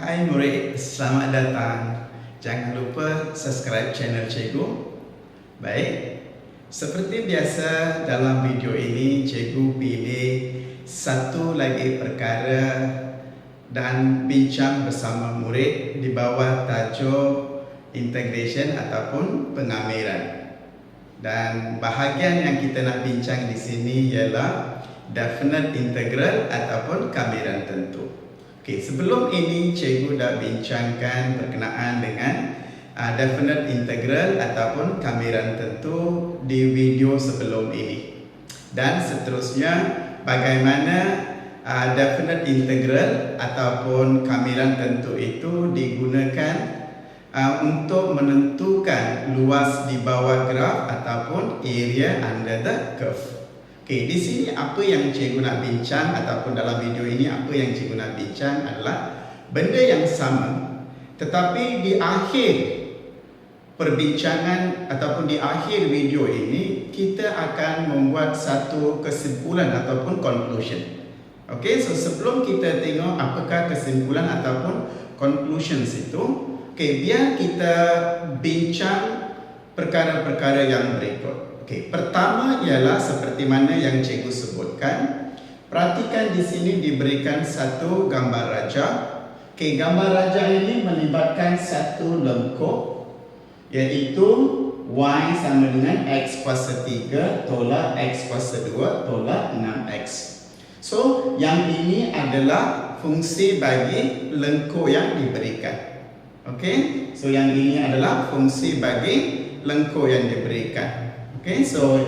Hai murid, selamat datang. Jangan lupa subscribe channel Cikgu. Baik, seperti biasa dalam video ini Cikgu pilih satu lagi perkara dan bincang bersama murid di bawah tajuk integration ataupun pengamiran. Dan bahagian yang kita nak bincang di sini ialah definite integral ataupun kamiran tentu. Okey, sebelum ini cikgu dah bincangkan berkenaan dengan definite integral ataupun kamiran tentu di video sebelum ini. Dan seterusnya bagaimana definite integral ataupun kamiran tentu itu digunakan untuk menentukan luas di bawah graf ataupun area under the curve. Okey, di sini apa yang cikgu nak bincang ataupun dalam video ini apa yang cikgu nak bincang adalah benda yang sama, tetapi di akhir perbincangan ataupun di akhir video ini kita akan membuat satu kesimpulan ataupun conclusion. Okey, so sebelum kita tengok apakah kesimpulan ataupun conclusions itu, okey, biar kita bincang perkara-perkara yang berikut. Okey, pertama ialah seperti mana yang cikgu sebutkan. Perhatikan di sini diberikan satu gambar raja. Okey, gambar raja ini melibatkan satu lengkuk iaitu y sama dengan x kuasa 3 tolak x kuasa 2 tolak 6x. So, yang ini adalah fungsi bagi lengkuk yang diberikan. Okey, so yang ini adalah fungsi bagi lengkuk yang diberikan. Okay, so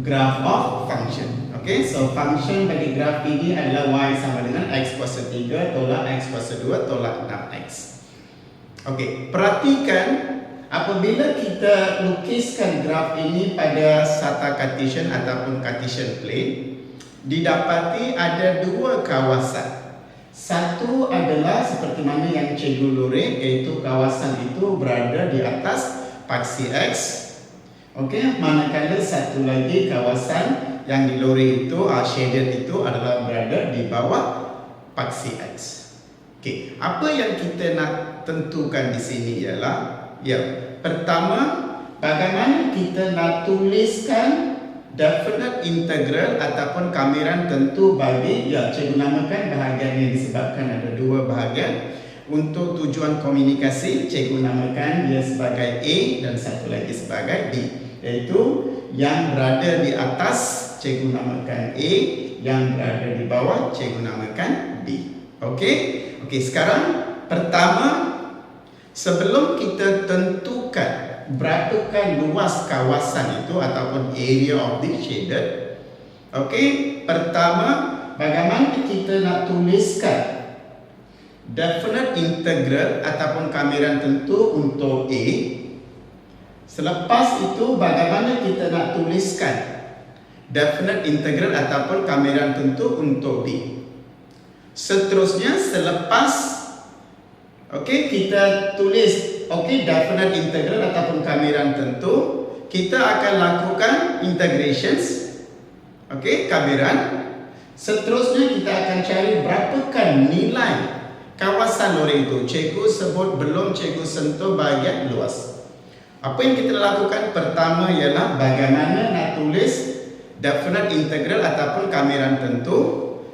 graph of function. Okay, so function bagi graf ini adalah y sama dengan x kuasa 3 tolak x kuasa 2 tolak 6x. Okay, perhatikan apabila kita lukiskan graf ini pada sata Cartesian ataupun Cartesian plane, didapati ada dua kawasan. Satu adalah seperti mana yang cikgu lurus, iaitu kawasan itu berada di atas paksi x. Okey, manakala satu lagi kawasan yang dilori itu, shaded itu adalah berada di bawah paksi X. Okey, apa yang kita nak tentukan di sini ialah, pertama, bagaimana kita nak tuliskan definite integral ataupun kamiran tentu bagi, cikgu namakan bahagian yang disebabkan ada dua bahagian. Untuk tujuan komunikasi, cikgu namakan dia sebagai A dan satu lagi sebagai B. Iaitu yang berada di atas cikgu namakan A, yang berada di bawah cikgu namakan B. Okey? Okey, sekarang pertama, sebelum kita tentukan berapakah luas kawasan itu ataupun area of the shaded. Okey, pertama bagaimana kita nak tuliskan definite integral ataupun kamiran tentu untuk A. Selepas itu bagaimana kita nak tuliskan definite integral ataupun kamiran tentu untuk B. Seterusnya selepas kita tulis definite integral ataupun kamiran tentu, kita akan lakukan integrations kamiran. Seterusnya kita akan cari berapakah nilai kawasan lori itu. Cikgu sebut belum cikgu sentuh bahagian luas. Apa yang kita lakukan pertama ialah bagaimana nak tulis definite integral ataupun kamiran tentu.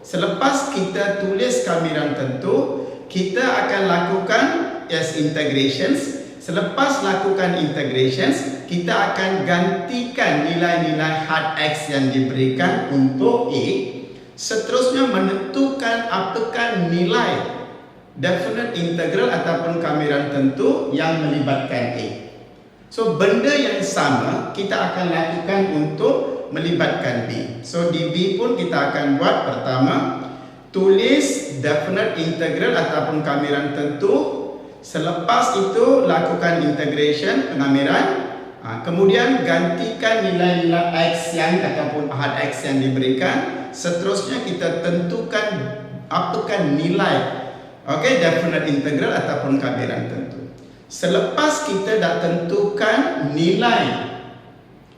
Selepas kita tulis kamiran tentu, kita akan lakukan integrations. Selepas lakukan integrations, kita akan gantikan nilai-nilai hard x yang diberikan untuk A. Seterusnya menentukan apakah nilai definite integral ataupun kamiran tentu yang melibatkan A. So, benda yang sama kita akan lakukan untuk melibatkan B. So, di B pun kita akan buat pertama, tulis definite integral ataupun kamiran tentu. Selepas itu, lakukan integration, pengamiran. Kemudian, gantikan nilai-nilai X yang ataupun hard X yang diberikan. Seterusnya, kita tentukan apakah nilai definite integral ataupun kamiran tentu. Selepas kita dah tentukan nilai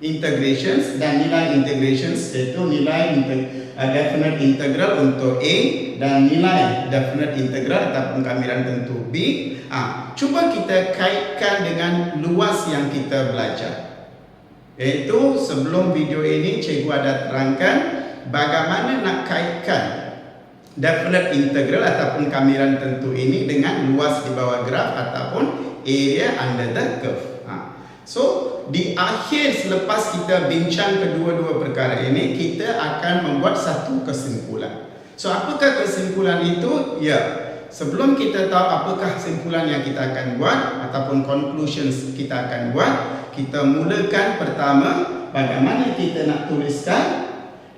integrations dan nilai integrations, iaitu nilai definite integral untuk A dan nilai definite integral ataupun kamiran tentu B. Cuba kita kaitkan dengan luas yang kita belajar. Iaitu sebelum video ini cikgu ada terangkan bagaimana nak kaitkan definite integral ataupun kamiran tentu ini dengan luas di bawah graf ataupun area under the curve. So di akhir selepas kita bincang kedua-dua perkara ini, kita akan membuat satu kesimpulan. So apakah kesimpulan itu? Ya, sebelum kita tahu apakah kesimpulan yang kita akan buat ataupun conclusions kita akan buat, kita mulakan pertama bagaimana kita nak tuliskan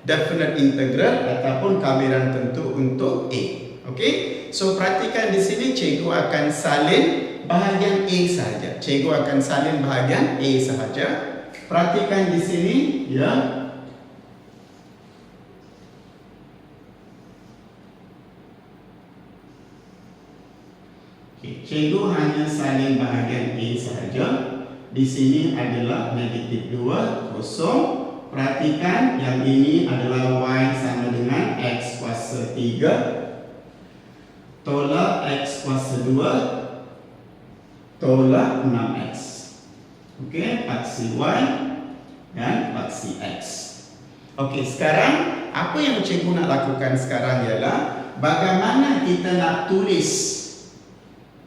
definite integral ataupun kamiran tentu untuk A. Okey? So perhatikan di sini cikgu akan salin bahagian A sahaja. Cikgu akan salin bahagian A sahaja. Perhatikan di sini, ya. Okey, cikgu hanya salin bahagian A sahaja. Di sini adalah negatif 2, kosong. Perhatikan yang ini adalah Y sama dengan X kuasa 3 tolak X kuasa 2 tolak 6X. Okey, paksi Y dan paksi X. Okey, sekarang apa yang cikgu nak lakukan sekarang ialah bagaimana kita nak tulis.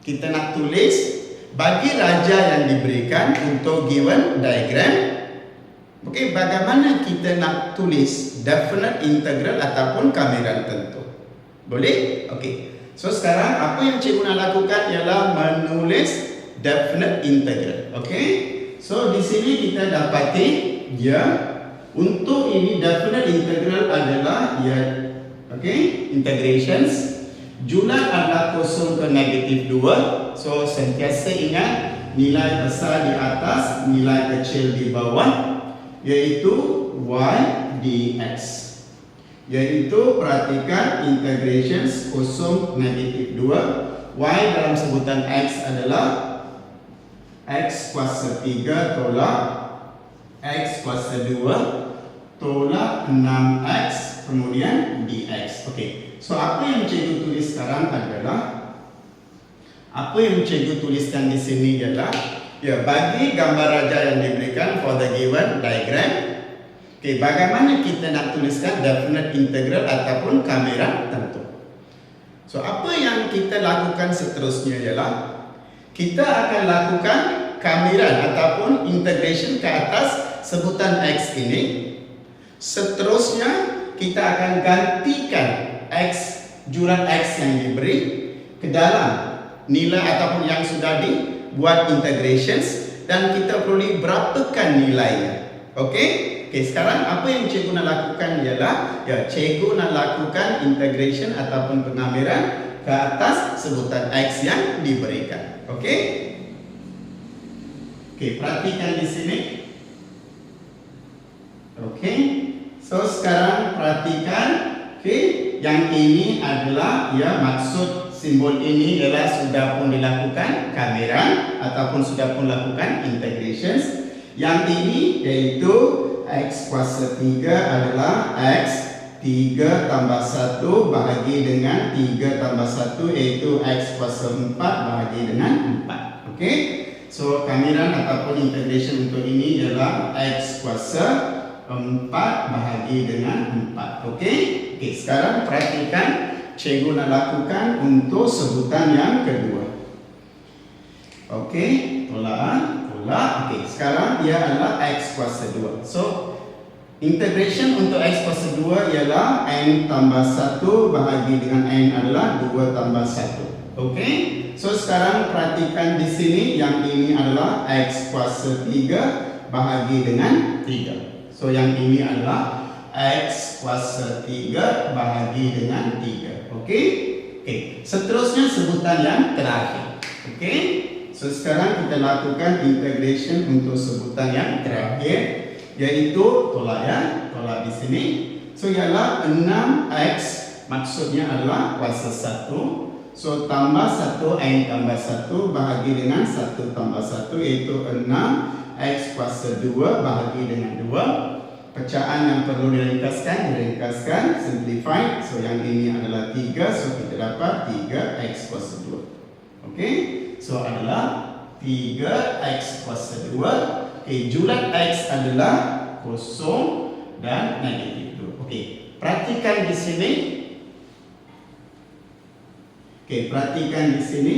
Kita nak tulis bagi raja yang diberikan untuk given diagram. Okey, bagaimana kita nak tulis definite integral ataupun kamiran tentu? Boleh? Okey. So sekarang apa yang cikgu nak lakukan ialah menulis definite integral. Okey. So di sini kita dapati ya, untuk ini definite integral adalah ya, okey, integrations. Jumlah adalah kosong ke negatif 2. So sentiasa ingat nilai besar di atas, nilai kecil di bawah, yaitu Y dx. Yaitu perhatikan integrations kosong negatif 2. Y dalam sebutan X adalah X kuasa 3 tolak X kuasa 2 tolak 6X kemudian dx. Okey. So apa yang cikgu tulis sekarang adalah, apa yang cikgu tuliskan di sini ialah ya, bagi gambar raja yang diberikan for the given diagram. Okey, bagaimana kita nak tuliskan definite integral ataupun kamiran tentu? So apa yang kita lakukan seterusnya ialah kita akan lakukan kamiran ataupun integration ke atas sebutan X ini. Seterusnya kita akan gantikan X, juran X yang diberi ke dalam nilai ataupun yang sudah dibuat integrations, dan kita perlu berapakan nilainya. Okey? Okey, sekarang apa yang cikgu nak lakukan ialah ya, cikgu nak lakukan integration ataupun pengamiran ke atas sebutan X yang diberikan. Okey? Okey, perhatikan di sini. Okey. So sekarang perhatikan, okey, yang ini adalah ya, maksud simbol ini ialah sudah pun dilakukan kamiran ataupun sudah pun lakukan integrations. Yang ini yaitu X kuasa 3 adalah X 3 tambah 1 bahagi dengan 3 tambah 1, iaitu X kuasa 4 bahagi dengan 4. Okey. So kamiran ataupun integration untuk ini ialah X kuasa 4 bahagi dengan 4. Okey. Okey, sekarang perhatikan cikgu nak lakukan untuk sebutan yang kedua. Okey, tolak. Okey, sekarang ia adalah X kuasa 2. So integration untuk X kuasa 2 ialah N tambah 1 bahagi dengan N adalah 2 tambah 1. Okey. So sekarang perhatikan di sini, yang ini adalah X kuasa 3 bahagi dengan 3. So yang ini adalah X kuasa 3 bahagi dengan 3. Okey? Okey. Seterusnya sebutan yang terakhir. Okey? So sekarang kita lakukan integration untuk sebutan yang terakhir, yaitu tolak ya, tolak di sini. So ialah 6X, maksudnya adalah kuasa 1. So tambah 1 N tambah 1 bahagi dengan 1 tambah 1, iaitu 6X kuasa 2 bahagi dengan 2. pecahan yang perlu diringkaskan, simplified. So yang ini adalah 3, so kita dapat 3x kuasa 2. Okey, so adalah 3x kuasa 2. Okey, julat x adalah kosong dan negatif 2. Okey, perhatikan di sini. Okey, perhatikan di sini.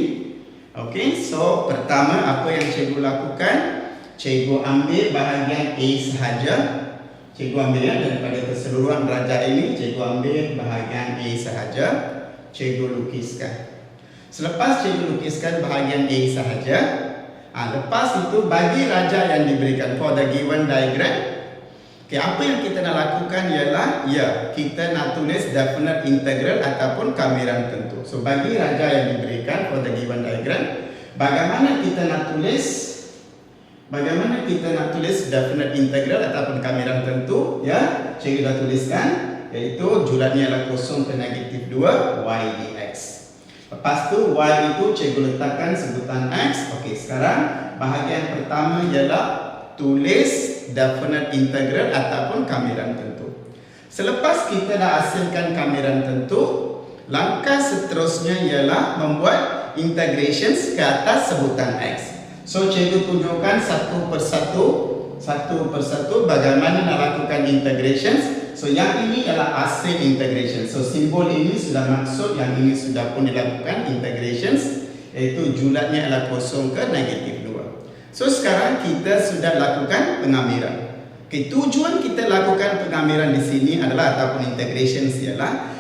Okey, so pertama apa yang cikgu lakukan? Cikgu ambil bahagian A sahaja. Cikgu ambil daripada keseluruhan darjah ini, cikgu ambil bahagian A sahaja. Cikgu lukiskan. Selepas cikgu lukiskan bahagian A sahaja, lepas itu bagi darjah yang diberikan for the given diagram. Okay, apa yang kita nak lakukan ialah kita nak tulis definite integral ataupun kamiran tentu. So bagi darjah yang diberikan for the given diagram, bagaimana kita nak tulis definite integral ataupun kamiran tentu? Ya, cikgu dah tuliskan, iaitu julatnya adalah kosong ke negatif 2 y dx. Lepas tu y itu cikgu letakkan sebutan x. Okey, sekarang bahagian pertama ialah tulis definite integral ataupun kamiran tentu. Selepas kita dah hasilkan kamiran tentu, langkah seterusnya ialah membuat integrations ke atas sebutan x. So cikgu tunjukkan satu persatu bagaimana nak lakukan integrations. So yang ini adalah hasil integration. So simbol ini sudah maksud yang ini sudah pun dilakukan integrations, iaitu julatnya adalah kosong ke negatif 2. So sekarang kita sudah lakukan pengamiran. Okay, tujuan kita lakukan pengamiran di sini adalah ataupun integrations ialah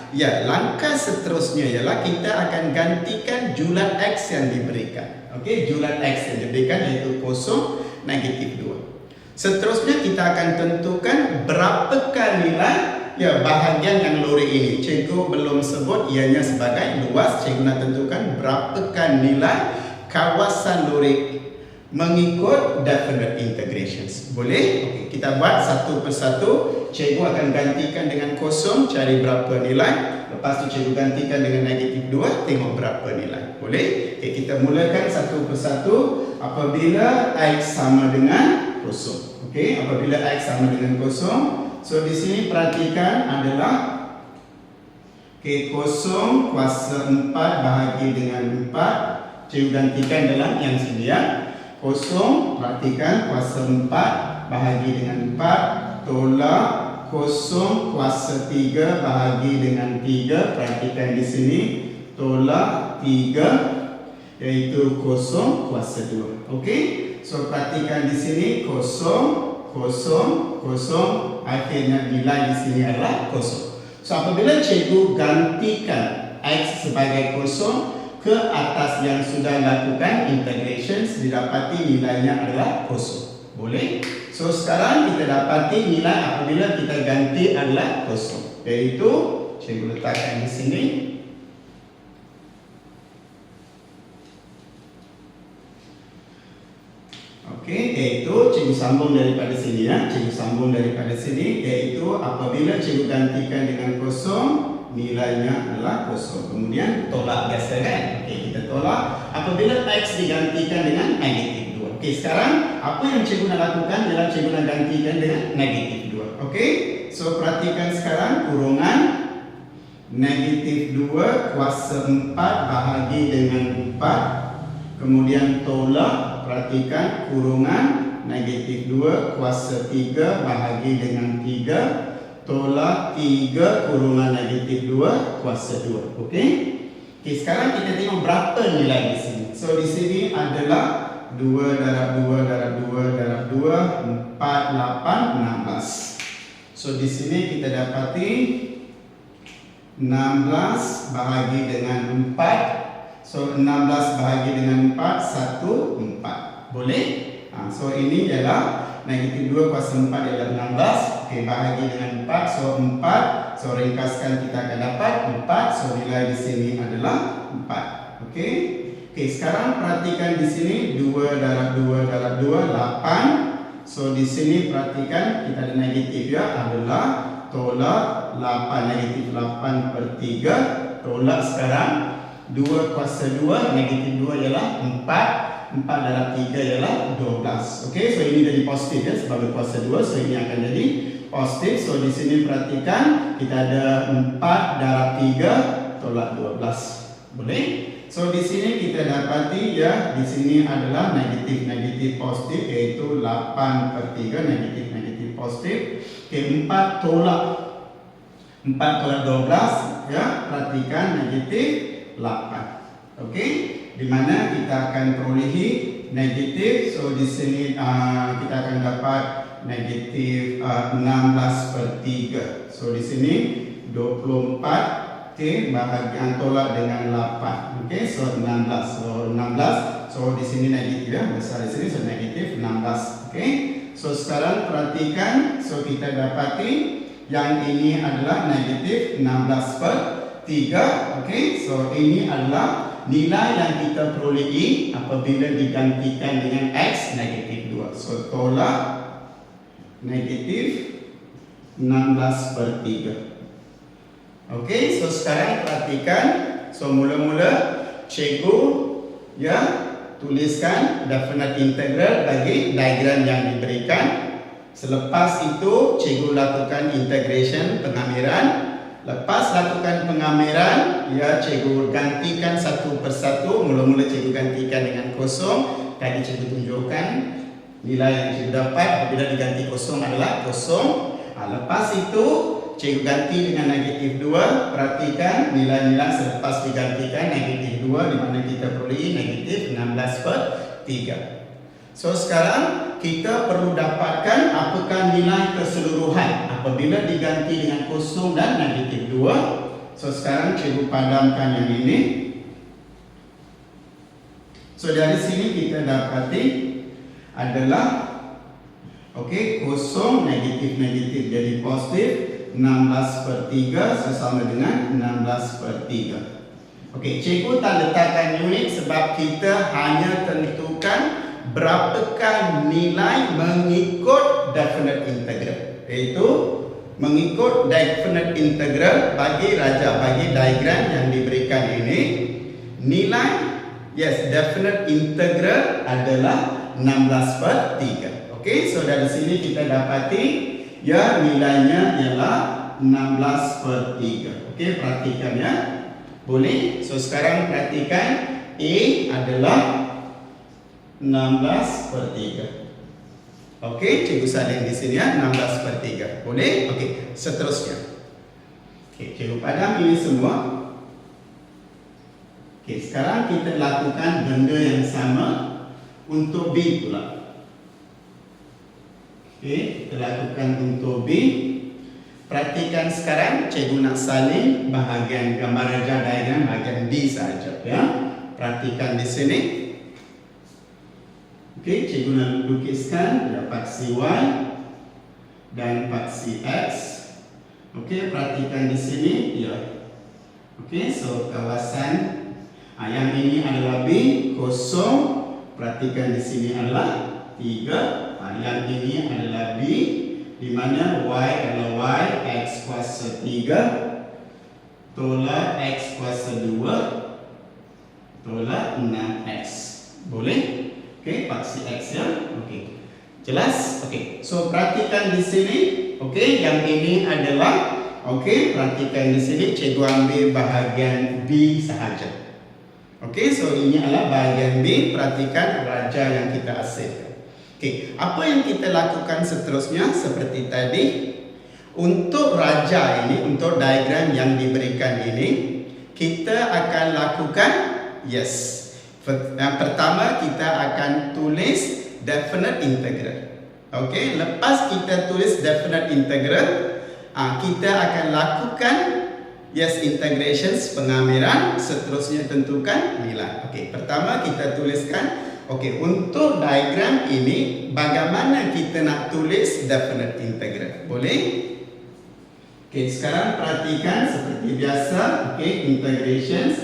langkah seterusnya ialah kita akan gantikan julat x yang diberikan. Okey, julat x yang diberikan iaitu kosong negatif 2. Seterusnya kita akan tentukan berapakah nilai bahagian yang lori ini. Cikgu belum sebut ianya sebagai luas. Cikgu nak tentukan berapakah nilai kawasan lori mengikut definite integrations. Boleh? Okey, kita buat satu persatu. Cikgu akan gantikan dengan kosong, cari berapa nilai. Lepas tu cikgu gantikan dengan negatif 2, tengok berapa nilai. Boleh? Okey, kita mulakan satu persatu. Apabila x sama dengan kosong. Okey, apabila x sama dengan kosong. So di sini perhatikan adalah kosong kuasa 4 bahagi dengan 4. Cikgu gantikan dalam yang sedia. Kosong, perhatikan kuasa 4 bahagi dengan 4 tolak kosong kuasa 3 bahagi dengan 3. Perhatikan di sini tolak 3, iaitu kosong kuasa 2. Okey, so perhatikan di sini kosong, kosong, kosong. Akhirnya nilai di sini adalah kosong. So apabila cikgu gantikan x sebagai kosong ke atas yang sudah lakukan integrations, didapati nilainya adalah kosong. Boleh? So sekarang kita dapati nilai apabila kita ganti adalah kosong, iaitu cikgu letakkan di sini. Okey, iaitu cikgu sambung daripada sini cikgu sambung daripada sini, iaitu apabila cikgu gantikan dengan kosong, nilainya adalah kosong. Kemudian tolak biasa kan? Okey, kita tolak apabila x digantikan dengan negatif 2. Okey, sekarang apa yang cikgu nak lakukan ialah cikgu nak gantikan dengan negatif 2. Okey, so perhatikan sekarang kurungan negatif 2 kuasa 4 bahagi dengan 4. Kemudian tolak, perhatikan kurungan negatif 2 kuasa 3 bahagi dengan 3. Tolak 3 kurungan negatif 2 kuasa 2. Okey. Okey, sekarang kita tengok berapa nilai di sini. So di sini adalah 2 darab 2 darab 2 darab 2 4 8 16. So di sini kita dapati 16 bahagi dengan 4. So 16 bahagi dengan 4 1 4. Boleh? So ini ialah negatif 2 kuasa 4 ialah 16. Okey, bahagi dengan 4. So 4. So ringkaskan kita akan dapat 4. So nilai di sini adalah 4. Okey. Okey, sekarang perhatikan di sini 2 darab 2 darab 2 8. So di sini perhatikan kita ada negatif adalah tolak 8 negatif 8 per 3. Tolak sekarang 2 kuasa 2 negatif 2 ialah 4. 4 darab 3 ialah 12. Okey, so ini jadi positif sebagai kuasa 2. So ini akan jadi positif. So di sini perhatikan kita ada 4 darab 3 tolak 12. Boleh? So di sini kita dapati ya, di sini adalah negatif positif, iaitu 8/3 negatif positif. Okey, 4 tolak 12 ya, perhatikan negatif 8. Okey, di mana kita akan perolehi negatif. So di sini kita akan dapat negatif 16/3. So di sini 24. Okey, bahagian tolak dengan 8. Okey, so 16. So 16. So di sini negatif ya, besar di sini, so negatif 16. Okey. So sekarang perhatikan, so kita dapati yang ini adalah negatif 16/3. Okey, so ini adalah nilai yang kita perolehi apabila digantikan dengan X negatif 2. So tolak negatif 16/3. Okey, so sekarang perhatikan, so mula-mula cikgu ya tuliskan definite integral bagi diagram yang diberikan. Selepas itu cikgu lakukan integration pengamiran. Lepas lakukan pengamiran, ya cikgu gantikan satu persatu. Mula-mula cikgu gantikan dengan kosong. Tadi cikgu tunjukkan nilai yang cikgu dapat apabila diganti kosong adalah kosong. Lepas itu cikgu ganti dengan negatif 2. Perhatikan nilai-nilai selepas digantikan negatif 2, di mana kita perolehi negatif 16/3. So sekarang kita perlu dapatkan apakah nilai keseluruhan apabila diganti dengan kosong dan negatif 2. So sekarang cikgu padamkan yang ini. So dari sini kita dapati adalah okey, kosong negatif jadi positif. 16/3 sesama dengan 16/3. Okey, cikgu tak letakkan unit sebab kita hanya tentukan berapakah nilai mengikut definite integral, iaitu mengikut definite integral bagi diagram yang diberikan ini. Nilai definite integral adalah 16/3. Okey, so dari sini kita dapati ya nilainya ialah 16/3. Okey, perhatikan ya. Boleh? So sekarang perhatikan A adalah 16/3. Okey, cikgu salin di sini ya, 16/3. Boleh? Okey, seterusnya. Okey, cikgu padam ini semua. Okey, sekarang kita lakukan benda yang sama untuk B pula. Okey, kita lakukan untuk B. Perhatikan sekarang cikgu nak salin bahagian gambar rajah diagram bahagian B saja ya. Perhatikan di sini. Okey, cikgu nak lukiskan ada paksi Y dan paksi X. Okey, perhatikan di sini ya. Okey, so kawasan yang ini adalah B, kosong. Perhatikan di sini adalah 3. Yang ini adalah B, di mana Y adalah Y, X kuasa 3 tolak X kuasa 2 tolak 6X. Boleh? Okey, paksi X ya. Okey, jelas? Okey, so perhatikan di sini. Okey, yang ini adalah perhatikan di sini cikgu ambil bahagian B sahaja. Okey, so ini adalah bahagian B. Perhatikan raja yang kita hasilkan. Okey, apa yang kita lakukan seterusnya seperti tadi? Untuk raja ini, untuk diagram yang diberikan ini, kita akan lakukan yang pertama kita akan tulis definite integral. Okey, lepas kita tulis definite integral, kita akan lakukan integrations pengamiran, seterusnya tentukan nilai. Okey, pertama kita tuliskan. Okey, untuk diagram ini bagaimana kita nak tulis definite integral? Boleh? Okey, sekarang perhatikan seperti biasa. Okey, integrations.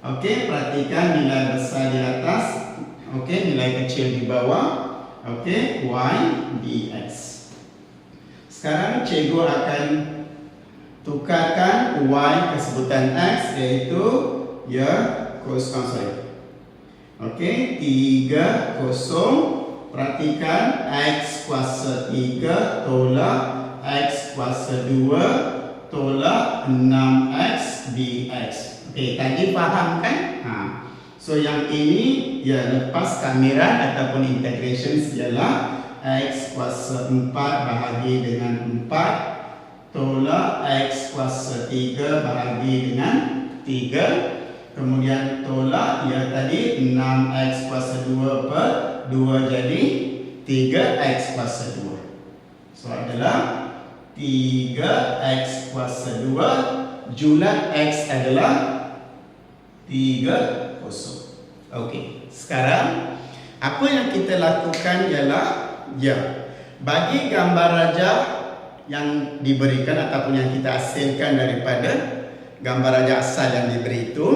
Okey, perhatikan nilai besar di atas. Okey, nilai kecil di bawah. Okey, Y dx. Sekarang cikgu akan tukarkan Y ke sebutan X, iaitu Okey, 3, 0. Perhatikan X kuasa 3 tolak X kuasa 2 tolak 6X dx. Okey, tadi faham kan? So yang ini ya lepas kamiran ataupun integration ialah X kuasa 4 bahagi dengan 4 tolak X kuasa 3 bahagi dengan 3. Kemudian tolak ya tadi 6X kuasa 2 per 2 jadi 3X kuasa 2. So adalah 3X kuasa 2 julat X adalah 30. Okey, sekarang apa yang kita lakukan ialah bagi gambar rajah yang diberikan ataupun yang kita hasilkan daripada gambar rajah asal yang diberi itu,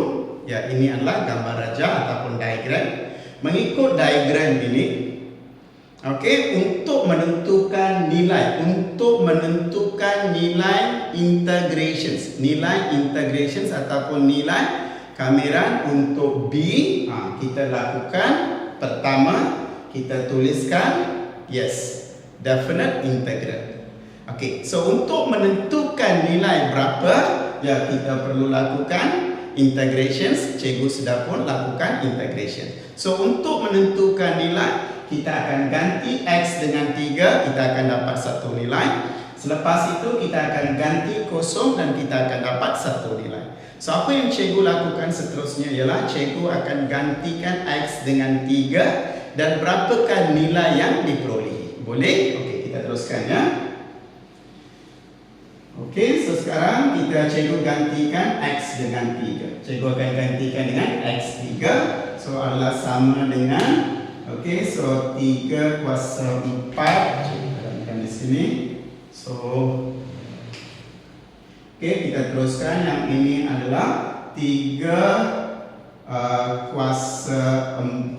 ini adalah gambar rajah ataupun diagram. Mengikut diagram ini, untuk menentukan nilai integrations ataupun nilai kamiran untuk B, kita lakukan pertama kita tuliskan definite integral. So untuk menentukan nilai berapa kita perlu lakukan integrations. Cikgu sudah pun lakukan integration. So untuk menentukan nilai, kita akan ganti X dengan 3, kita akan dapat satu nilai. Selepas itu kita akan ganti kosong dan kita akan dapat satu nilai. So apa yang cikgu lakukan seterusnya ialah cikgu akan gantikan X dengan 3 dan berapakah nilai yang diperolehi. Boleh? Okey, kita teruskan ya. Okey, so sekarang cikgu gantikan X dengan 3. Cikgu akan gantikan dengan X 3. So adalah sama dengan so 3 kuasa 4. Cikgu gantikan di sini. So kita teruskan. Yang ini adalah 3 kuasa 4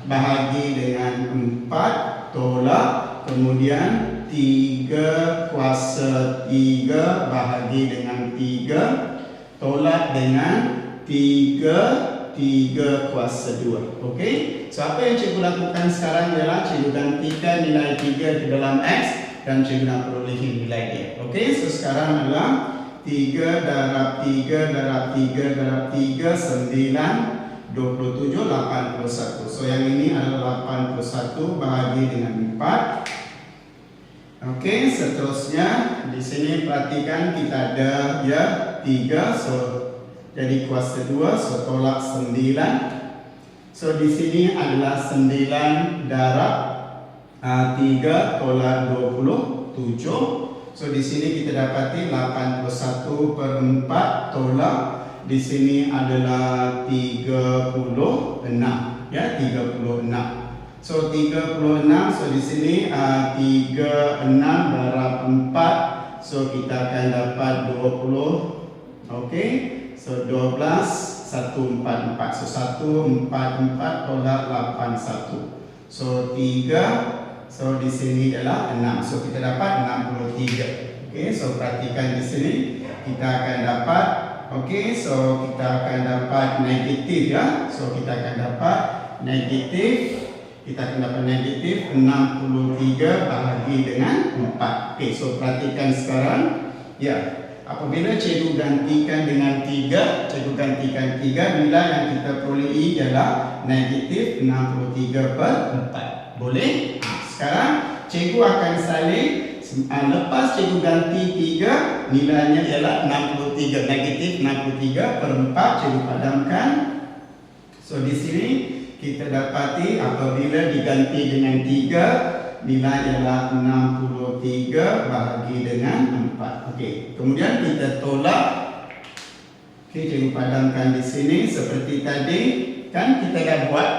bahagi dengan 4 tolak, kemudian 3 kuasa 3 bahagi dengan 3 tolak dengan 3 kuasa 2. Okey, so apa yang cikgu lakukan sekarang ialah cikgu gantikan nilai 3 ke dalam X dan cikgu nak perolehi nilai dia. Okey, so sekarang adalah 3 darab 3 darab 3 darab 3 9 27 81. So yang ini adalah 81 bahagi dengan 4. Okey, seterusnya di sini perhatikan kita ada 3, so jadi kuasa 2, so tolak 9. So di sini adalah 9 darab 3 tolak 27. So di sini kita dapati 81 per 4 tolak, di sini adalah 36, 36. So 36, so di sini 36 darab 4, so kita akan dapat 20. Okey, so 12 144. So 144 tolak 81. So 3. So di sini adalah 6. So kita dapat 63. Okey, so perhatikan di sini kita akan dapat so kita akan dapat negatif ya. So kita akan dapat negatif 63 bahagi dengan 4. Okey, so perhatikan sekarang apabila cikgu gantikan dengan 3, cikgu gantikan 3, nilai yang kita perolehi ialah negatif 63 per 4. Boleh? Sekarang cikgu akan salin. Lepas cikgu ganti 3, nilainya ialah 63, negatif 63 per 4. Cikgu padamkan. So di sini kita dapati apabila diganti dengan 3, nilai ialah 63 bahagi dengan 4. Okey, kemudian kita tolak. Okey, cikgu padamkan di sini seperti tadi kan kita dah buat.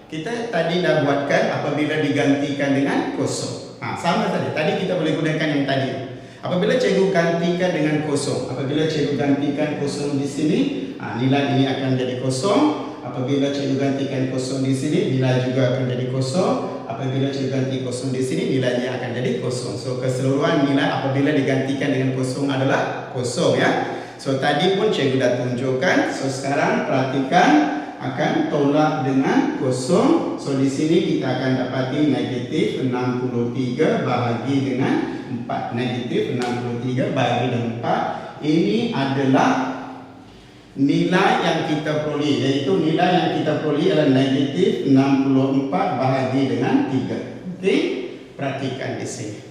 Kita tadi dah buatkan apabila digantikan dengan kosong. Sama tadi. Tadi kita boleh gunakan yang tadi. Apabila cikgu gantikan dengan kosong, apabila cikgu gantikan kosong di sini, nilai ini akan jadi kosong. Apabila cikgu gantikan kosong di sini, nilai juga akan jadi kosong. Apabila cikgu ganti kosong di sini, nilainya akan jadi kosong. So keseluruhan nilai apabila digantikan dengan kosong adalah kosong ya. So tadi pun cikgu dah tunjukkan. So sekarang perhatikan akan tolak dengan kosong. So di sini kita akan dapati negatif 63 bahagi dengan 4. Negatif 63 bahagi dengan 4. Ini adalah nilai yang kita peroleh, iaitu nilai yang kita peroleh adalah negatif 64 bahagi dengan 3. Okey, perhatikan di sini.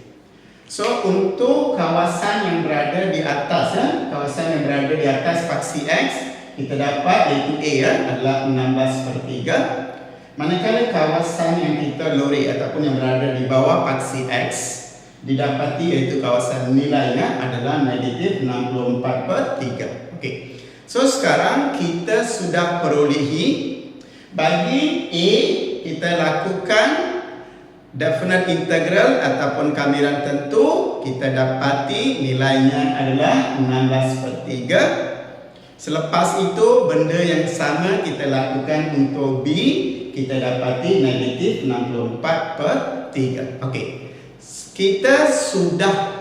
So untuk kawasan yang berada di atas, kawasan yang berada di atas faksi X, kita dapat iaitu A adalah 16/3. Manakala kawasan yang kita lorek ataupun yang berada di bawah faksi X didapati iaitu kawasan nilainya adalah negatif 64/3. Okey. So sekarang kita sudah perolehi bagi A, kita lakukan definite integral ataupun kamiran tentu, kita dapati nilainya adalah 16/3. Selepas itu benda yang sama kita lakukan untuk B, kita dapati negatif 64/3. Okey. Kita sudah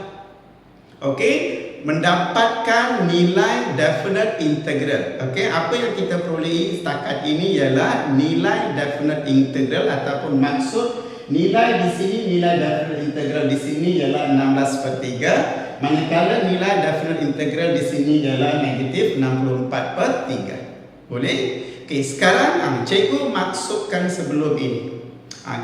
mendapatkan nilai definite integral. Okey, apa yang kita peroleh setakat ini ialah nilai definite integral ataupun maksud nilai di sini, nilai definite integral di sini ialah 16/3, manakala nilai definite integral di sini ialah negatif 64/3. Boleh? Okey, sekarang cikgu maksudkan sebelum ini.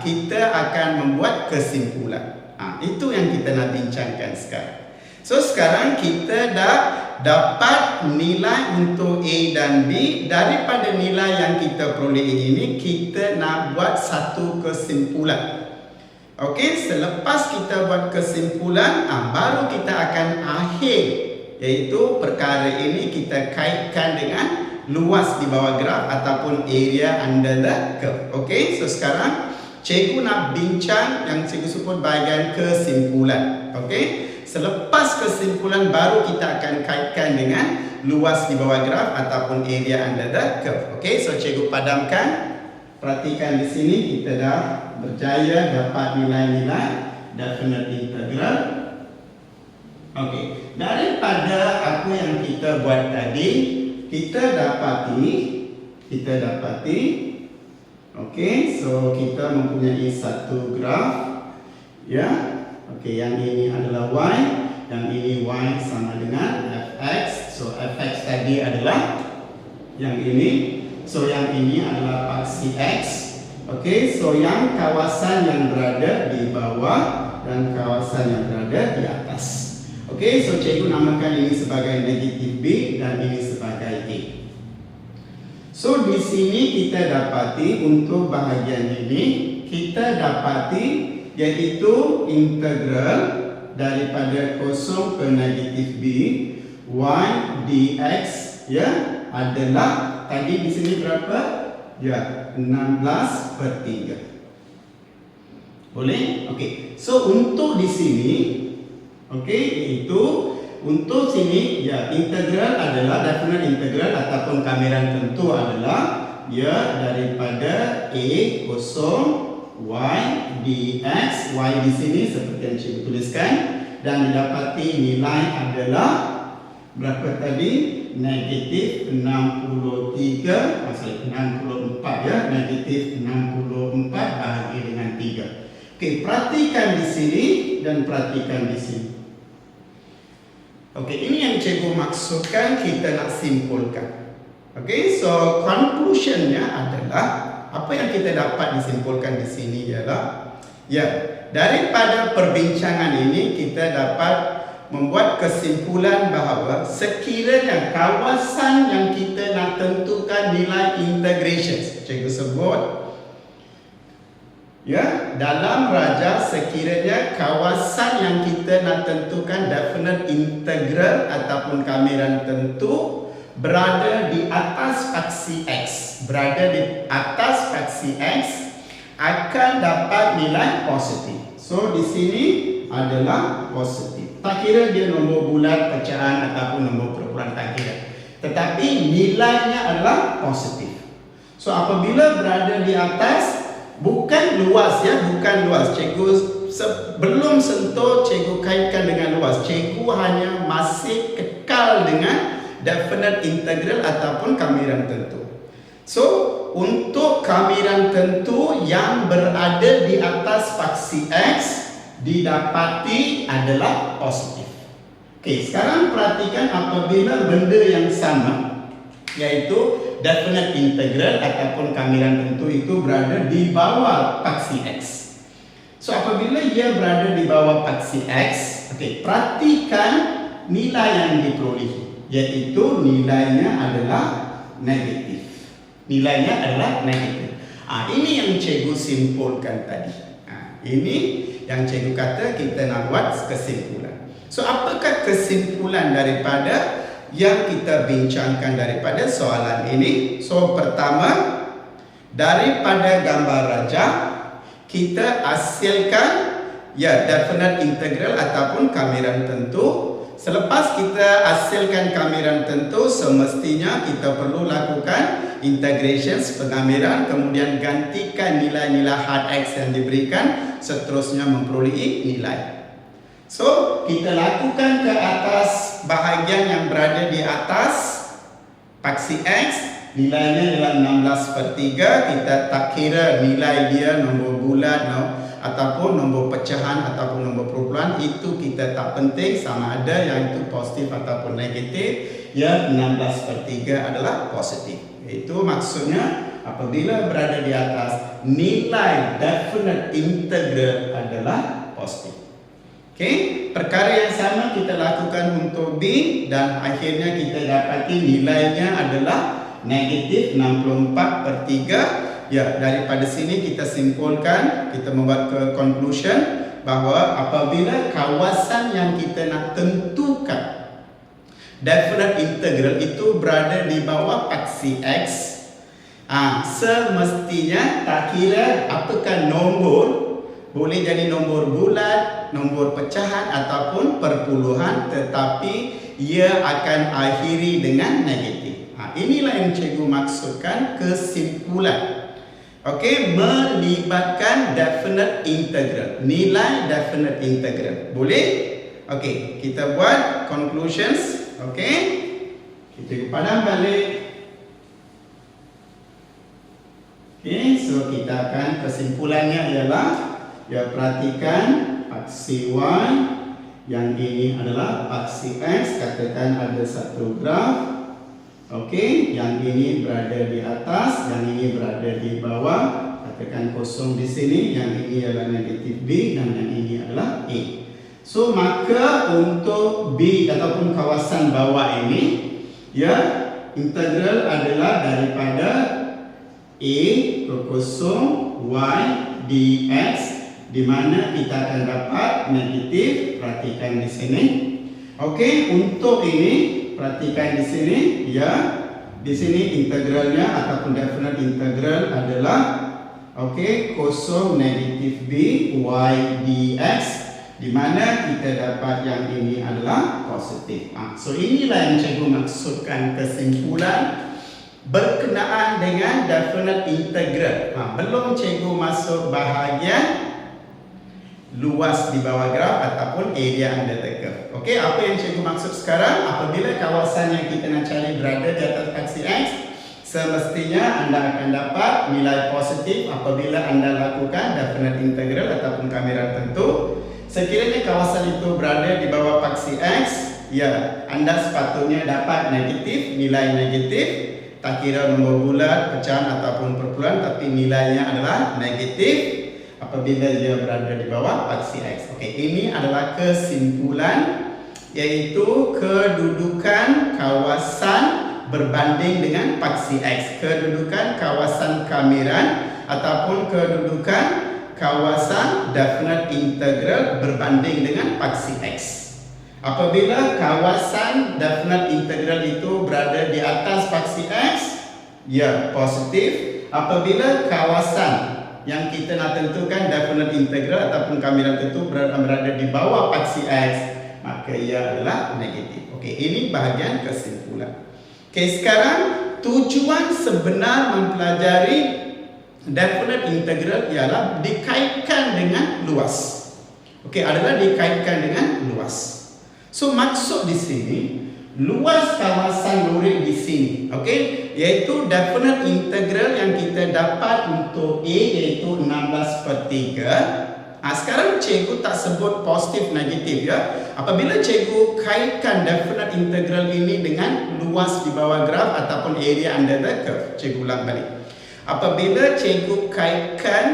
Kita akan membuat kesimpulan. Itu yang kita nak bincangkan sekarang. So sekarang kita dah dapat nilai untuk A dan B. Daripada nilai yang kita peroleh ini, kita nak buat satu kesimpulan. Okey, selepas kita buat kesimpulan, baru kita akan akhir, iaitu perkara ini kita kaitkan dengan luas di bawah graf ataupun area under the curve. Okey, so sekarang cikgu nak bincang yang cikgu sebut bahagian kesimpulan. Okey, selepas kesimpulan baru kita akan kaitkan dengan luas di bawah graf ataupun area under the curve. Okey, so cikgu padamkan. Perhatikan di sini kita dah berjaya dapat nilai-nilai definite integral. Okey, daripada apa yang kita buat tadi, kita dapati okey, so kita mempunyai satu graf, ya. Okey, yang ini adalah Y, yang ini Y sama dengan Fx. So Fx tadi adalah yang ini. So yang ini adalah faksi X. Okey, so yang kawasan yang berada di bawah dan kawasan yang berada di atas. Okey, so cikgu namakan ini sebagai negatif B dan ini sebagai A. So di sini kita dapati untuk bahagian ini, kita dapati iaitu integral daripada kosong ke negatif B Y dx, ya, adalah tadi di sini berapa? Ya, 16/3. Boleh? Okey. So untuk di sini, okey, itu untuk sini ya integral adalah definite integral ataupun kamiran tentu adalah ya daripada A kosong Y dx. Y di sini seperti yang cikgu tuliskan dan didapati nilai adalah berapa tadi? Negatif 64 ya, negatif 64 bahagi dengan 3. Okey, perhatikan di sini dan perhatikan di sini. Okey, ini yang cikgu maksudkan kita nak simpulkan. Okey, so conclusionnya adalah apa yang kita dapat disimpulkan di sini ialah ya, daripada perbincangan ini kita dapat membuat kesimpulan bahawa sekiranya kawasan yang kita nak tentukan nilai integration, cikgu sebut ya, dalam raja sekiranya kawasan yang kita nak tentukan definite integral ataupun kamiran tentu berada di atas faksi X, berada di atas faksi X, akan dapat nilai positif. So di sini adalah positif. Tak kira dia nombor bulat, pecahan ataupun nombor perpuluhan, tak kira. Tetapi nilainya adalah positif. So apabila berada di atas, bukan luas ya, bukan luas. Cikgu sebelum sentuh cikgu kaitkan dengan luas. Cikgu hanya masih kekal dengan definite integral ataupun kamiran tentu. So, untuk kamiran tentu yang berada di atas paksi X didapati adalah positif. Okey, sekarang perhatikan apabila benda yang sama, yaitu definite integral ataupun kamiran tentu itu berada di bawah paksi X. So, apabila ia berada di bawah paksi X, okey, perhatikan nilai yang diperolehi, iaitu nilainya adalah negatif. Nilainya adalah negatif. Ini yang cikgu simpulkan tadi. Ini yang cikgu kata kita nak buat kesimpulan. So, apakah kesimpulan daripada yang kita bincangkan daripada soalan ini? So, pertama, daripada gambar rajah, kita hasilkan definite integral ataupun kamiran tentu. Selepas kita hasilkan kamiran tentu, semestinya kita perlu lakukan integration pengamiran, kemudian gantikan nilai-nilai hard X yang diberikan, seterusnya memperolehi nilai. So, kita lakukan ke atas bahagian yang berada di atas paksi X, nilainya adalah 16/3. Kita tak kira nilai dia nombor bulat ataupun nombor pecahan ataupun nombor perpuluhan, itu kita tak penting, sama ada yang itu positif ataupun negatif. 16/3 adalah positif. Itu maksudnya apabila berada di atas, nilai definite integral adalah positif. Okey, perkara yang sama kita lakukan untuk B dan akhirnya kita dapati nilainya adalah negatif 64/3. Daripada sini kita simpulkan, kita membuat ke conclusion bahawa apabila kawasan yang kita nak tentukan definite integral itu berada di bawah paksi X, semestinya tak kira apakah nombor, boleh jadi nombor bulat, nombor pecahan ataupun perpuluhan, tetapi ia akan akhiri dengan negatif. Inilah yang cikgu maksudkan kesimpulan. Okey, melibatkan definite integral, nilai definite integral. Boleh? Okey, kita buat conclusions. Okey, kita padam balik. Okey, so kita akan kesimpulannya ialah, perhatikan paksi Y, yang ini adalah paksi X, katakan ada satu graf. Okey, yang ini berada di atas, yang ini berada di bawah. Katakan kosong di sini, yang ini adalah negatif B dan yang ini adalah A. So, maka untuk B ataupun kawasan bawah ini, integral adalah daripada A ke kosong Y dx, di mana kita akan dapat negatif. Perhatikan di sini. Okey, untuk ini perhatikan di sini, di sini integralnya ataupun definite integral adalah kosong negatif B Y dx, di mana kita dapat yang ini adalah positif. So, inilah yang cikgu maksudkan kesimpulan berkenaan dengan definite integral. Belum cikgu masuk bahagian luas di bawah graf ataupun area under the curve. Okey, apa yang cikgu maksud sekarang? Apabila kawasan yang kita nak cari berada di atas paksi X, semestinya anda akan dapat nilai positif apabila anda lakukan definite integral ataupun kamiran tentu. Sekiranya kawasan itu berada di bawah paksi X, anda sepatutnya dapat negatif, nilai negatif. Tak kira nombor bulat, pecahan ataupun perpuluhan, tapi nilainya adalah negatif apabila dia berada di bawah paksi X. Okey, ini adalah kesimpulan, iaitu kedudukan kawasan berbanding dengan paksi X, kedudukan kawasan kamiran ataupun kedudukan kawasan definite integral berbanding dengan paksi X. Apabila kawasan definite integral itu berada di atas paksi X, positif. Apabila kawasan yang kita nak tentukan definite integral ataupun kamiran tentu berada di bawah paksi X, maka ia adalah negatif. Okey, ini bahagian kesimpulan. Okey, sekarang tujuan sebenar mempelajari definite integral ialah dikaitkan dengan luas. Okey, adalah dikaitkan dengan luas. So, maksud di sini, luas kawasan lurik di sini. Okey, iaitu definite integral yang kita dapat untuk A iaitu 16/3. Sekarang cikgu tak sebut positif negatif ya. Apabila cikgu kaitkan definite integral ini dengan luas di bawah graf ataupun area under the curve. Cikgu ulang balik. Apabila cikgu kaitkan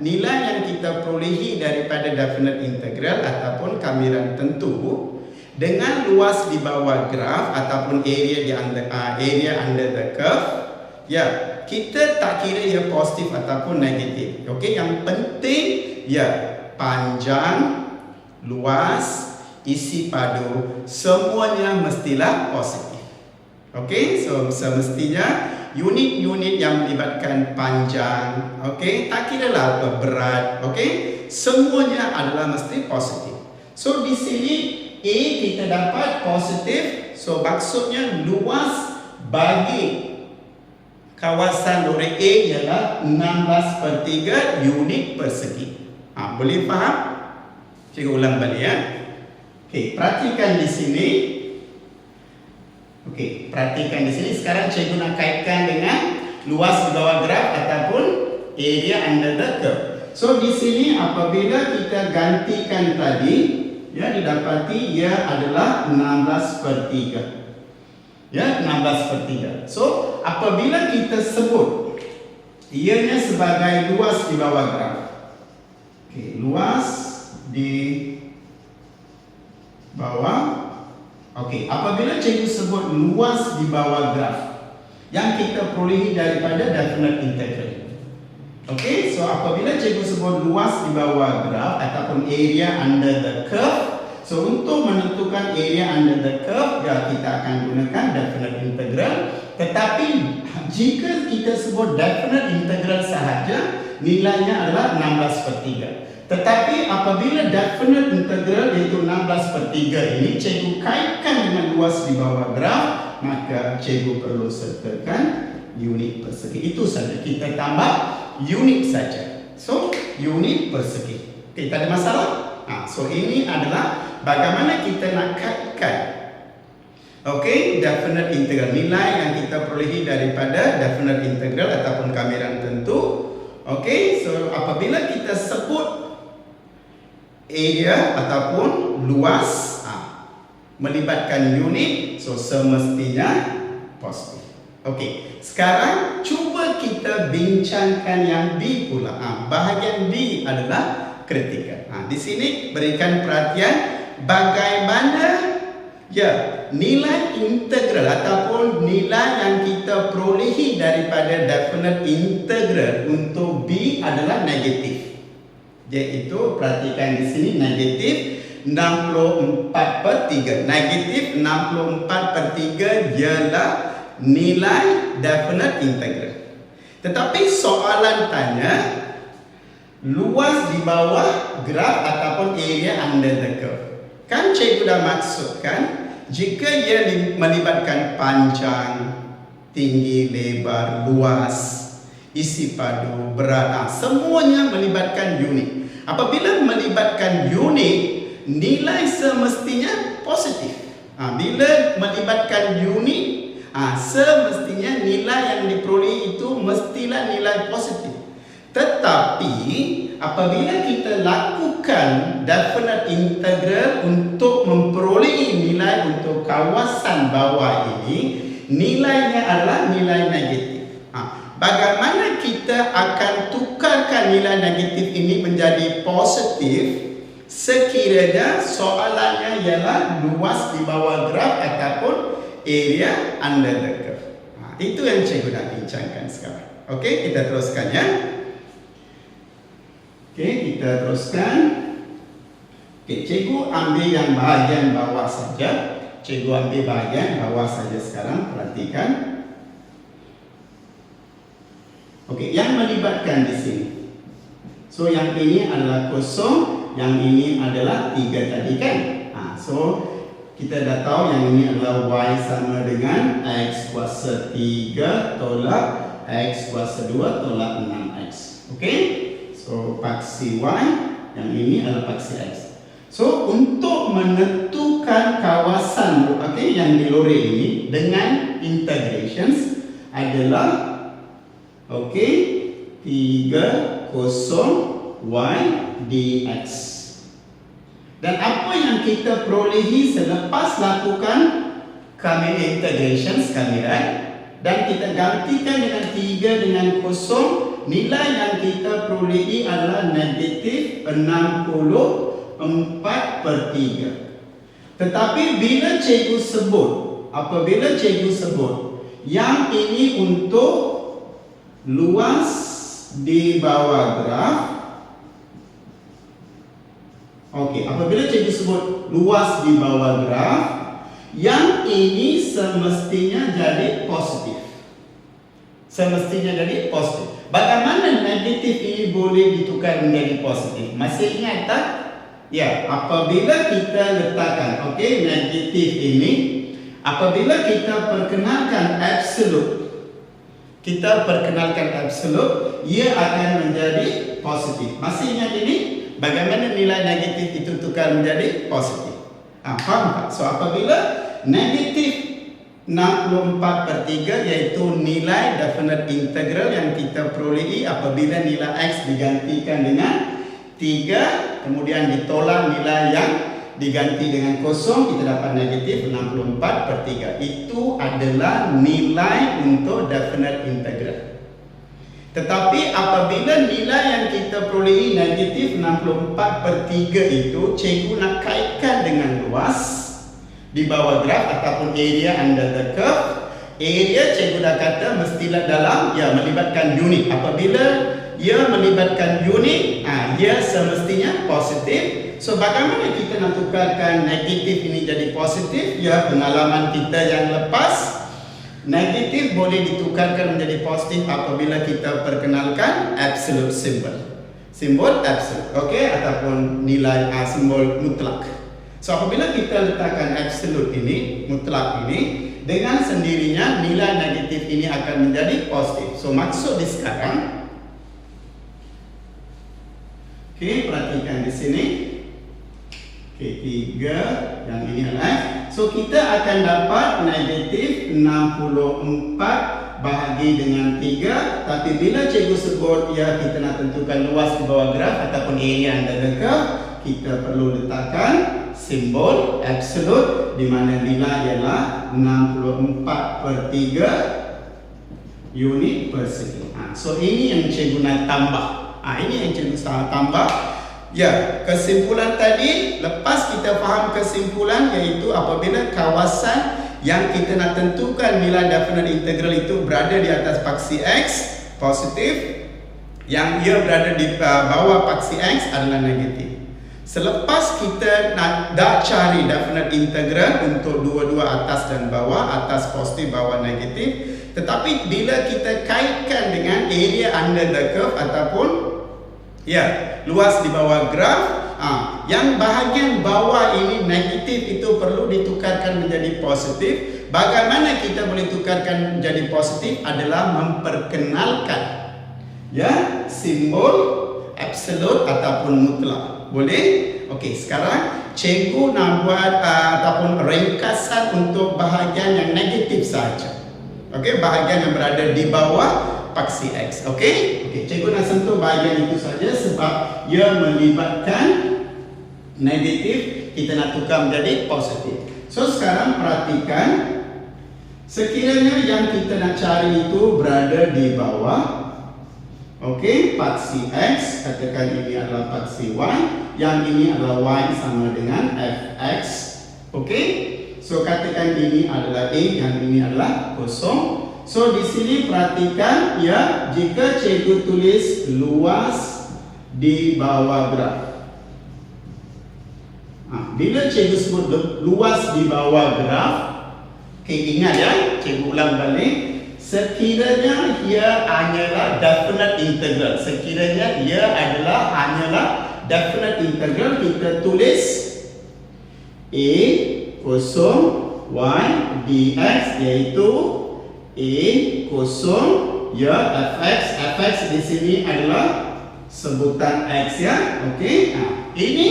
nilai yang kita perolehi daripada definite integral ataupun kamiran tentu dengan luas di bawah graf ataupun area under the curve, ya, kita tak kira ia positif ataupun negatif. Okey, yang penting ya panjang, luas, isi padu semuanya mestilah positif. Okey, so semestinya unit-unit yang melibatkan panjang, okey, tak kiralah apa berat, okey, semuanya adalah mesti positif. So di sini A kita dapat positif, so maksudnya luas bagi kawasan lurik A ialah 16/3 unit persegi. Boleh faham? Cikgu ulang balik ya. Okey, perhatikan di sini. Okey, perhatikan di sini. Sekarang cikgu nak kaitkan dengan luas di bawah graf ataupun area under the curve. So di sini apabila kita gantikan tadi, ya, didapati ia adalah 16/3. Ya, 16/3. So apabila kita sebut ianya sebagai luas di bawah graf. Okey, luas di bawah. Okey, apabila cikgu sebut luas di bawah graf yang kita perolehi daripada definite integral. Okey, so apabila cikgu sebut luas di bawah graf ataupun area under the curve, so untuk menentukan area under the curve, ya, kita akan gunakan definite integral. Tetapi jika kita sebut definite integral sahaja, nilainya adalah 16/3. Tetapi apabila definite integral iaitu 16/3 ini cikgu kaitkan dengan luas di bawah graf, maka cikgu perlu sertakan unit persegi. Itu saja, kita tambah unit saja. So unit persegi. Okey, tak ada masalah? So ini adalah bagaimana kita nak kaitkan, okey, definite integral, nilai yang kita perolehi daripada definite integral ataupun kamiran tentu. Okey, so apabila kita sebut area ataupun luas melibatkan unit, so semestinya positif. Okey, sekarang cuba kita bincangkan yang B pula. Bahagian B adalah kritikal. Di sini berikan perhatian bagaimana ya nilai integral ataupun nilai yang kita perolehi daripada definite integral untuk B adalah negatif. Iaitu perhatikan di sini negatif 64/3. Negatif 64/3 ialah nilai definite integral. Tetapi soalan tanya luas di bawah graf ataupun area under the curve. Kan cikgu dah maksudkan jika ia melibatkan panjang, tinggi, lebar, luas, isi padu, berat, semuanya melibatkan unit. Apabila melibatkan unit, nilai semestinya positif. Bila melibatkan unit, semestinya nilai yang diperoleh itu mestilah nilai positif. Tetapi apabila kita lakukan definite integral untuk memperoleh nilai untuk kawasan bawah ini, nilainya adalah nilai negatif. Bagaimana kita akan tukarkan nilai negatif ini menjadi positif sekiranya soalannya ialah luas di bawah graf ataupun area under the curve. Itu yang cikgu nak bincangkan sekarang. Okey, kita teruskan ya. Okey, kita teruskan. Okey, cikgu ambil yang bahagian bawah saja. Cikgu ambil bahagian bawah saja sekarang. Perhatikan. Okey, yang melibatkan di sini. So yang ini adalah kosong, yang ini adalah 3 tadi kan. So kita dah tahu yang ini adalah y sama dengan x kuasa 3 tolak x kuasa 2 tolak 6x. Okey. So paksi y, yang ini adalah paksi x. So untuk menentukan tentukan kawasan yang di lore ini dengan integrations adalah 30 y dx. Dan apa yang kita perolehi selepas lakukan kami integrations dan kita gantikan dengan 3 dengan 0, nilai yang kita perolehi adalah negatif 64/3. Tetapi apabila cikgu sebut yang ini untuk luas di bawah graf, apabila cikgu sebut luas di bawah graf, yang ini semestinya jadi positif. Bagaimana negatif ini boleh ditukar menjadi positif? Masih ingat tak? Ya, apabila kita letakkan negatif ini, apabila kita perkenalkan absolute, ia akan menjadi positif. Masih ingat ini? Bagaimana nilai negatif itu tukar menjadi positif? Faham tak? So apabila negatif 64/3 yaitu nilai definite integral yang kita perolehi apabila nilai x digantikan dengan 3, kemudian ditolak nilai yang diganti dengan 0, kita dapat negatif 64/3. Itu adalah nilai untuk definite integral. Tetapi apabila nilai yang kita perolehi negatif 64/3 itu cikgu nak kaitkan dengan luas di bawah graf ataupun area under the curve, area cikgu dah kata mestilah dalam melibatkan unit. Apabila ia melibatkan unit, ia semestinya positif. So bagaimana kita nak tukarkan negatif ini jadi positif? Ya, pengalaman kita yang lepas, negatif boleh ditukarkan menjadi positif apabila kita perkenalkan absolute simbol absolute, ataupun nilai simbol mutlak. So apabila kita letakkan absolute ini, mutlak ini, dengan sendirinya nilai negatif ini akan menjadi positif. So maksud di sekarang, perhatikan di sini. 3 yang ini adalah, so kita akan dapat negatif 64 bahagi dengan 3. Tapi bila cikgu sebut kita nak tentukan luas di bawah graf ataupun area under the curve, kita perlu letakkan simbol absolute di mana nilai ialah 64/3 unit per segi. So ini yang cikgu nak tambah. Ini yang cikgu tambah. Ya, kesimpulan tadi, lepas kita faham kesimpulan, iaitu apabila kawasan yang kita nak tentukan nilai definite integral itu berada di atas paksi x positif, yang ia berada di bawah paksi x adalah negatif. Selepas kita nak cari definite integral untuk dua-dua atas dan bawah, atas positif, bawah negatif, tetapi bila kita kaitkan dengan area under the curve ataupun luas di bawah graf, yang bahagian bawah ini negatif itu perlu ditukarkan menjadi positif. Bagaimana kita boleh tukarkan menjadi positif adalah memperkenalkan simbol absolute ataupun mutlak. Boleh? Sekarang cikgu nak buat ataupun ringkasan untuk bahagian yang negatif saja. Bahagian yang berada di bawah paksi x. Cikgu nak sentuh bahagian itu saja sebab ia melibatkan negatif, kita nak tukar menjadi positif. So sekarang perhatikan, sekiranya yang kita nak cari itu berada di bawah, paksi x, katakan ini adalah paksi y, yang ini adalah y sama dengan fx. So katakan ini adalah a, yang ini adalah kosong. So di sini perhatikan jika cikgu tulis luas di bawah graf. Bila cikgu sebut luas di bawah graf, ingat cikgu ulang balik, sekiranya ia hanyalah definite integral. Sekiranya ia hanyalah definite integral, kita tulis a kosong y dx, iaitu a kosong fx di sini adalah sebutan x. Ini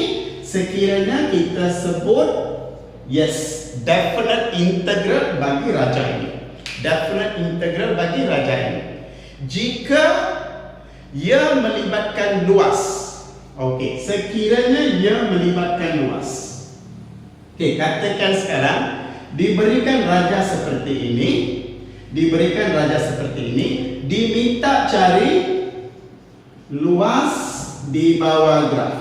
sekiranya kita sebut Yes, definite integral bagi raja ini. Definite integral bagi raja ini. Jika ia melibatkan luas. Okey, sekiranya ia melibatkan luas. Okey, katakan sekarang diberikan raja seperti ini, diminta cari luas di bawah graf.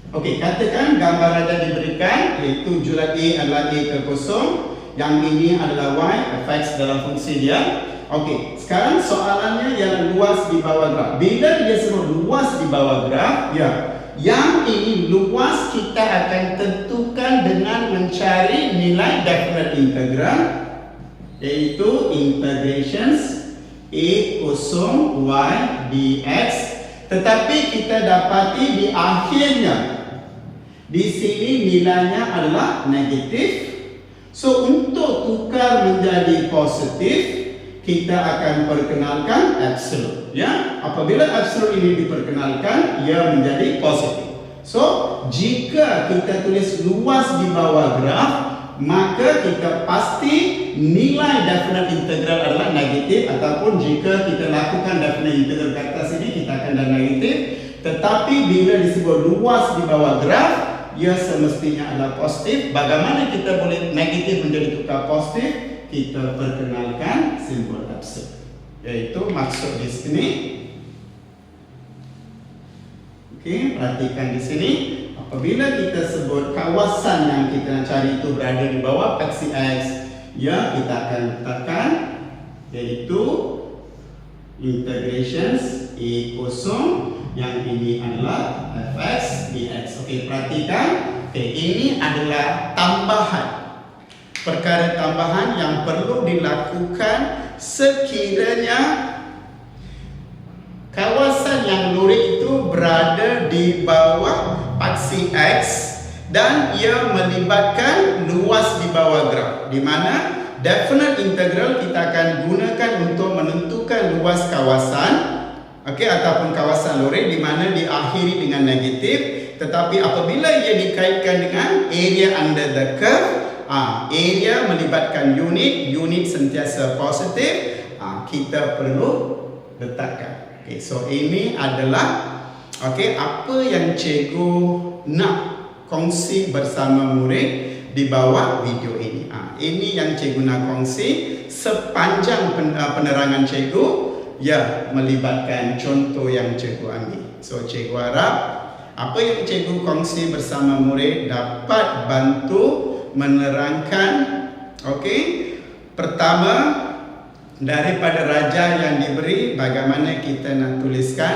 Okey, katakan gambar raja diberikan, iaitu julat A adalah A ke kosong, yang ini adalah Y, fx dalam fungsi dia. Okey, sekarang soalannya yang luas di bawah graf. Bila dia sebut luas di bawah graf, ya, yang ini luas kita akan tentukan dengan mencari nilai definite integral, iaitu integrations A kosong Y dx. Tetapi kita dapati di akhirnya di sini nilainya adalah negatif. So untuk tukar menjadi positif, kita akan perkenalkan absolute. Ya, apabila absolute ini diperkenalkan, ia menjadi positif. So jika kita tulis luas di bawah graf, maka kita pasti nilai definite integral adalah negatif, ataupun jika kita lakukan definite integral ke atas ini, kita akan ada negatif. Tetapi bila disebut luas di bawah graf, ia semestinya adalah positif. Bagaimana kita boleh negatif menjadi tukar positif? Kita perkenalkan simbol absolute, iaitu maksud di sini. Okey, perhatikan di sini. Apabila kita sebut kawasan yang kita nak cari itu berada di bawah paksi X, ya, kita akan letakkan iaitu integrations A kosong, yang ini adalah fx dx. Okey, perhatikan. Okey, ini adalah tambahan. Perkara tambahan yang perlu dilakukan sekiranya kawasan yang lurik itu berada di bawah paksi X dan ia melibatkan luas di bawah graf, di mana definite integral kita akan gunakan untuk menentukan luas kawasan, okey, ataupun kawasan lurik, di mana diakhiri dengan negatif. Tetapi apabila ia dikaitkan dengan area under the curve, area melibatkan unit sentiasa positif, kita perlu letakkan. Okay, so ini adalah apa yang cikgu nak kongsi bersama murid di bawah video ini. Ini yang cikgu nak kongsi sepanjang penerangan cikgu, ya, melibatkan contoh yang cikgu ambil. So cikgu harap apa yang cikgu kongsi bersama murid dapat bantu menerangkan, pertama, daripada raja yang diberi, bagaimana kita nak tuliskan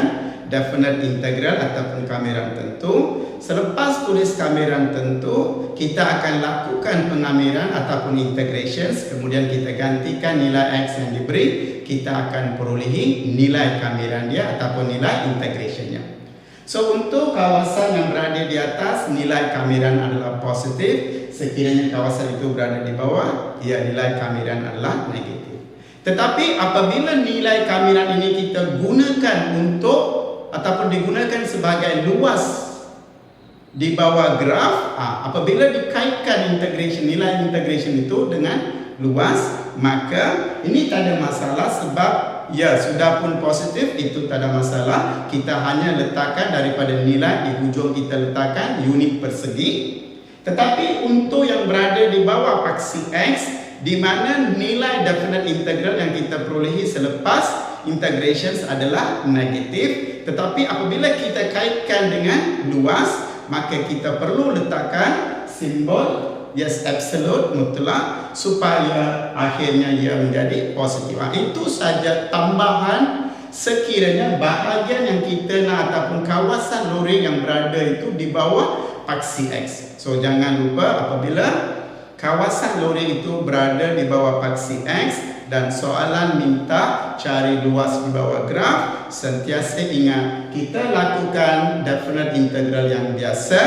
definite integral ataupun kamiran tentu. Selepas tulis kamiran tentu, kita akan lakukan pengamiran ataupun integrations, kemudian kita gantikan nilai X yang diberi, kita akan perolehi nilai kamiran dia ataupun nilai integrationnya. So untuk kawasan yang berada di atas, nilai kamiran adalah positif. Sekiranya kawasan itu berada di bawah, ya, nilai kamiran adalah negatif. Tetapi apabila nilai kamiran ini kita gunakan untuk ataupun digunakan sebagai luas di bawah graf, apabila dikaitkan nilai integration itu dengan luas, maka ini tak ada masalah, sebab ya, sudah pun positif, itu tak ada masalah. Kita hanya letakkan daripada nilai di hujung, kita letakkan unit persegi. Tetapi untuk yang berada di bawah paksi X, di mana nilai definite integral yang kita perolehi selepas integrations adalah negatif, tetapi apabila kita kaitkan dengan luas, maka kita perlu letakkan simbol absolute mutlak supaya akhirnya ia menjadi positif. Itu saja tambahan sekiranya bahagian yang kita nak ataupun kawasan luring yang berada itu di bawah paksi X. So jangan lupa, apabila kawasan luring itu berada di bawah paksi X dan soalan minta cari luas di bawah graf, sentiasa ingat kita lakukan definite integral yang biasa,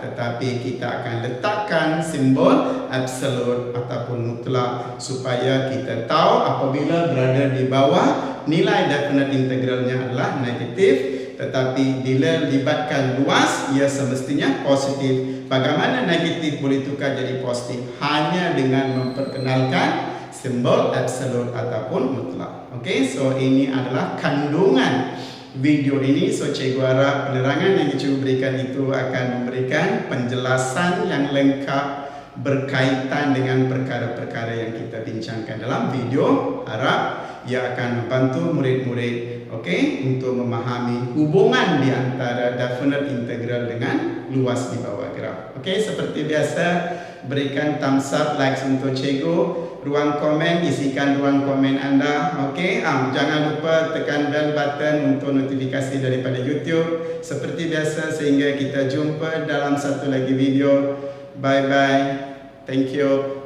tetapi kita akan letakkan simbol absolute ataupun mutlak supaya kita tahu apabila berada di bawah nilai definite integralnya adalah negatif, tetapi bila libatkan luas ia semestinya positif. bagaimana negatif boleh tukar jadi positif hanya dengan memperkenalkan simbol absolut ataupun mutlak. Okey, so ini adalah kandungan video ini. So cikgu harap penerangan yang cikgu berikan itu akan memberikan penjelasan yang lengkap berkaitan dengan perkara-perkara yang kita bincangkan dalam video. Harap ia akan membantu murid-murid untuk memahami hubungan di antara definite integral dengan luas di bawah graf. Seperti biasa, berikan thumbs up, like untuk cikgu. Ruang komen, isikan ruang komen anda. Jangan lupa tekan bell button untuk notifikasi daripada YouTube. Seperti biasa, sehingga kita jumpa dalam satu lagi video. Bye bye. Thank you.